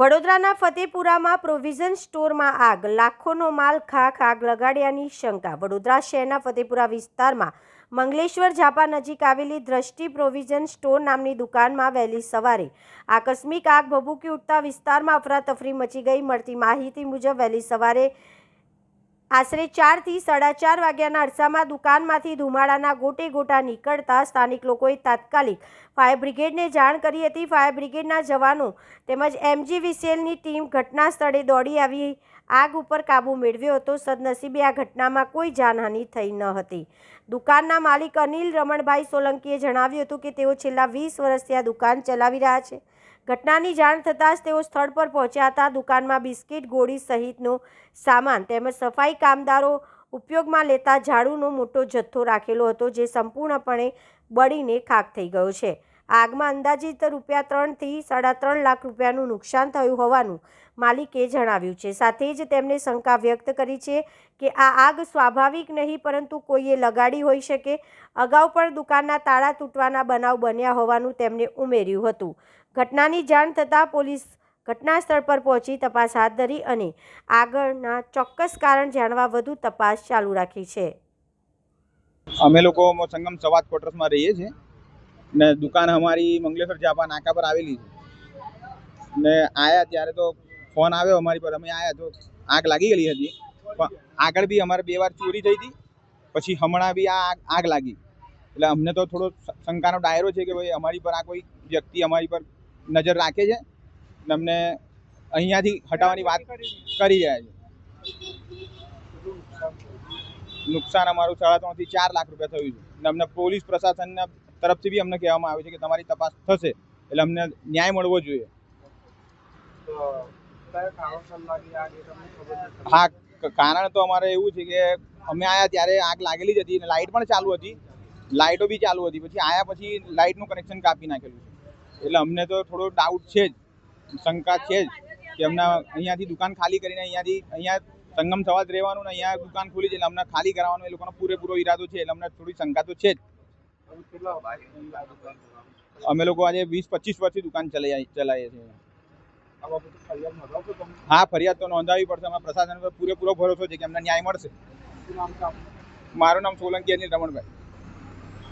વડોદરાના ફતેપુરામાં પ્રોવિઝન સ્ટોરમાં આગ, લાખોનો માલ ખાખ આગ લગાડ્યાની શંકા। વડોદરા શહેરના ફતેપુરા વિસ્તારમાં મંગલેશ્વર ઝાપા નજીક આવેલી દ્રષ્ટિ પ્રોવિઝન સ્ટોર નામની દુકાનમાં વહેલી સવારે આકસ્મિક આગ ભભૂકી ઉઠતા વિસ્તારમાં અફરાતફરી મચી ગઈ। મળતી માહિતી મુજબ વહેલી સવારે આશરે 4 થી 4:30 વાગ્યાના અરસામાં દુકાનમાંથી ધુમાડાના ગોટે ગોટા નીકળતા સ્થાનિક લોકોએ તાત્કાલિક ફાયર બ્રિગેડને જાણ કરી હતી। ફાયર બ્રિગેડના જવાનો તેમજ MGVCLની ટીમ ઘટના સ્થળે દોડી આવી આગ ઉપર કાબૂ મેળવ્યો હતો। સદનસીબે આ ઘટનામાં કોઈ જાનહાનિ થઈ ન હતી। દુકાનના માલિક અનિલ રમણભાઈ સોલંકીએ જણાવ્યું હતું કે તેઓ છેલ્લા 20 વર્ષથી આ દુકાન ચલાવી રહ્યા છે। ઘટનાની જાણ થતાં જ તેઓ સ્થળ પર પહોંચ્યા હતા। દુકાનમાં બિસ્કિટ, ગોળી સહિતનો સામાન તેમજ સફાઈ કામદારો ઉપયોગમાં લેતા ઝાડુનો મોટો જથ્થો રાખેલો હતો, જે સંપૂર્ણપણે બળીને ખાખ થઈ ગયો છે। આગમાં અંદાજિત ₹3 થી 3.5 લાખ રૂપિયાનું નુકસાન થયું હોવાનું માલિકે જણાવ્યું છે। સાથે જ તેમણે શંકા વ્યક્ત કરી છે કે આ આગ સ્વાભાવિક નહીં પરંતુ કોઈએ લગાડી હોઈ શકે। અગાઉ પણ દુકાનના તાળા તૂટવાના બનાવ બન્યા હોવાનું તેમણે ઉમેર્યું હતું। ઘટનાની જાણ થતાં પોલીસ ઘટના સ્થળ પર પહોંચી તપાસ હાથ ધરી અને આગળના ચોક્કસ કારણ જાણવા વધુ તપાસ ચાલુ રાખી છે। અમે લોકો સંગમ સવાદ ક્વાર્ટર્સમાં રહીએ છીએ ને દુકાન અમારી મંગલેશ્વર ઝાપા નાકા પર આવેલી છે ને આયા ત્યારે તો ફોન આવ્યો અમારી પર, અમે આયા તો આગ લાગી ગયેલી હતી। પણ આગળ બી અમારે 2 વાર ચોરી થઈ હતી, પછી હમણાં બી આ આગ લાગી, એટલે અમને તો થોડો શંકાનો દાયરો છે કે ભાઈ અમારી પર આ કોઈ વ્યક્તિ અમારી પર નજર રાખે છે ને અમને અહીંયાથી હટાવવાની વાત કરી રહ્યા છે। નુકસાન અમારું 3.5 થી 4 લાખ રૂપિયા થયું છે ને અમને પોલીસ પ્રશાસનના તરફથી બી અમને કહેવામાં આવ્યું છે કે તમારી તપાસ થશે એટલે અમને ન્યાય મળવો જોઈએ। હા, કારણ તો અમારે એવું છે કે અમે આયા ત્યારે આગ લાગેલી જ હતી અને લાઇટ પણ ચાલુ હતી, લાઇટો બી ચાલુ હતી, પછી આયા પછી લાઇટનું કનેક્શન કાપી નાખેલું છે, એટલે અમને તો થોડો ડાઉટ છે જ, શંકા છે જ કે અમને અહીંયાથી દુકાન ખાલી કરીને અહીંયા સંગમ સવાદ રહેવાનું ને અહીંયા દુકાન ખુલી છે એટલે અમને ખાલી કરાવવાનો એ લોકોનો પૂરેપૂરો ઈરાદો છે, એટલે અમને થોડી શંકા તો છે જ। અમે લોકો આજે 20-25 વર્ષથી દુકાન ચલાવીએ છીએ। હા, ફરિયાદ તો નોંધાવી પડશે। અમે પ્રશાસન પર પૂરેપૂરો ભરોસો છે કે અમને ન્યાય મળશે। મારું નામ સોલંકી અનિલ રમણભાઈ।